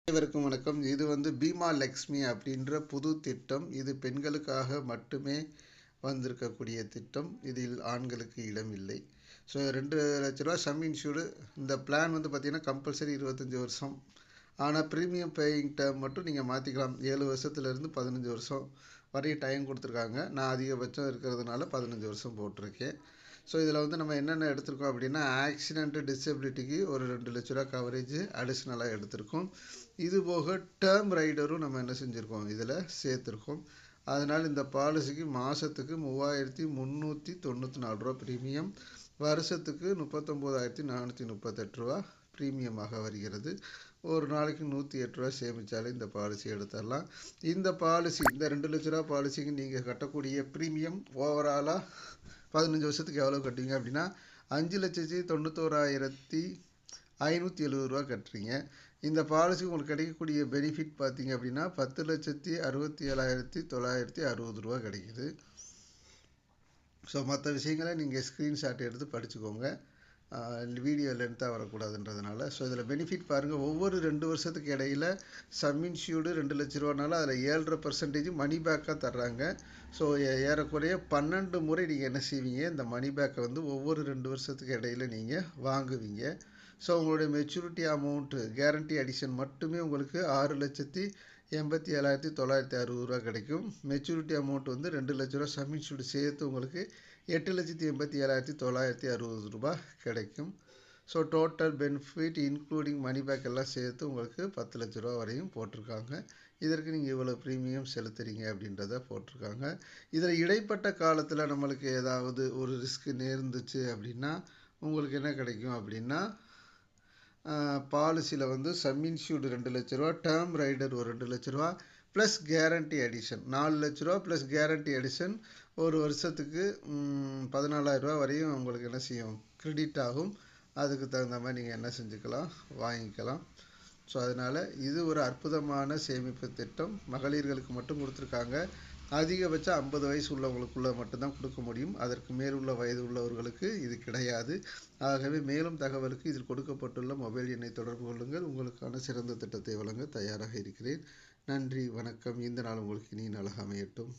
அனைவருக்கும் வணக்கம். இது பீமா லக்ஷ்மி அப்படின்ற புது திட்டம். இது பெண்களுக்காக மட்டுமே வந்திருக்கக்கூடிய திட்டம். இதில் ஆண்களுக்கு இடம் இல்லை. ஸோ 2,00,000 ரூபா சம் இன்சூர்டு. இந்த பிளான் பார்த்தீங்கன்னா கம்பல்சரி 25 வருஷம். ஆனால் ப்ரீமியம் பேயிங் டேர்ம் மட்டும் நீங்கள் மாற்றிக்கலாம். 7 வருஷத்துலேருந்து 15 வருஷம் வரைய டைம் கொடுத்துருக்காங்க. நான் அதிகபட்சம் இருக்கிறதுனால 15 வருஷம் போட்டிருக்கேன். ஸோ இதில் நம்ம என்னென்ன எடுத்திருக்கோம் அப்படின்னா, ஆக்சிடென்ட்டு டிசபிலிட்டிக்கு ஒரு 2,00,000 ரூபா கவரேஜ் அடிஷ்னலாக எடுத்திருக்கோம். இது போக டேர்ம் ரைடரும் நம்ம என்ன செஞ்சுருக்கோம், இதில் சேர்த்துருக்கோம். அதனால் இந்த பாலிசிக்கு மாதத்துக்கு 3,394 ரூபா ப்ரீமியம், வருஷத்துக்கு 39,438 ரூபா ப்ரீமியமாக வருகிறது. ஒரு நாளைக்கு 108 ரூபா சேமித்தாலே இந்த பாலிசி எடுத்துடலாம். இந்த பாலிசி, இந்த 2,00,000 ரூபா பாலிசிக்கு நீங்கள் கட்டக்கூடிய ப்ரீமியம் ஓவராலாக 15 வருஷத்துக்கு எவ்வளோ கட்டுவீங்க அப்படின்னா 5,91,570 ரூபா கட்டுறீங்க. இந்த பாலிசி உங்களுக்கு கிடைக்கக்கூடிய பெனிஃபிட் பார்த்தீங்க அப்படின்னா 10,67,960 ரூபா கிடைக்குது. ஸோ மற்ற விஷயங்களை நீங்கள் ஸ்க்ரீன்ஷாட் எடுத்து படிச்சுக்கோங்க. வீடியோ லென்த்தாக வரக்கூடாதுன்றதுனால. ஸோ இதில் பெனிஃபிட் பாருங்கள். ஒவ்வொரு 2 வருஷத்துக்கு இடையில் சம் இன்சூர்டு 2,00,000 ரூபானால அதில் 7.5% மணி பேக்காக தர்றாங்க. ஸோ ஏறக்குறைய 12 முறை நீங்கள் என்ன செய்வீங்க, இந்த மணி பேக்கை ஒவ்வொரு 2 வருஷத்துக்கு இடையில் நீங்கள் வாங்குவீங்க. ஸோ உங்களுடைய மெச்சூரிட்டி அமௌண்ட்டு கேரண்டி அடிஷன் மட்டுமே உங்களுக்கு 6,87,960 ரூபா கிடைக்கும். மெச்சூரிட்டி அமௌண்ட் 2,00,000 ரூபா சம் இன்சூர்டு சேர்த்து உங்களுக்கு 8,87,960 ரூபா கிடைக்கும். So total benefit including money back எல்லாம் சேர்த்து உங்களுக்கு 10,00,000 ரூபா வரையும் போட்டிருக்காங்க. இதற்கு நீங்கள் இவ்வளோ ப்ரீமியம் செலுத்துறீங்க அப்படின்றத போட்டிருக்காங்க. இதில் இடைப்பட்ட காலத்தில் நம்மளுக்கு ஏதாவது ஒரு ரிஸ்க் நேர்ந்துச்சு அப்படின்னா உங்களுக்கு என்ன கிடைக்கும் அப்படின்னா, பாலிசியில் சம் இன்சூர்டு 2,00,000 ரூபா, டேர்ம் ரைடர் ஒரு 2,00,000 ரூபா ப்ளஸ் கேரண்டி அடிஷன் 4,00,000 ரூபா ப்ளஸ் கேரண்டி அடிஷன் ஒரு வருஷத்துக்கு 14,000 ரூபா வரையும் உங்களுக்கு என்ன செய்யும், கிரெடிட் ஆகும். அதுக்கு தகுந்த மாதிரி நீங்கள் என்ன செஞ்சுக்கலாம், வாங்கிக்கலாம். ஸோ அதனால் இது ஒரு அற்புதமான சேமிப்பு திட்டம். மகளிர்களுக்கு மட்டும் கொடுத்துருக்காங்க. அதிகபட்சம் 50 வயசு உள்ளவங்களுக்குள்ள மட்டும்தான் கொடுக்க முடியும். அதற்கு மேல் உள்ள வயது உள்ளவர்களுக்கு இது கிடையாது. ஆகவே மேலும் தகவலுக்கு இதில் கொடுக்கப்பட்டுள்ள மொபைல் எண்ணை தொடர்பு கொள்ளுங்கள். உங்களுக்கான சிறந்த திட்டத்தை வழங்க தயாராக இருக்கிறேன். நன்றி, வணக்கம். இந்த நாள் உங்களுக்கு இனிய நாளாக அமையட்டும்.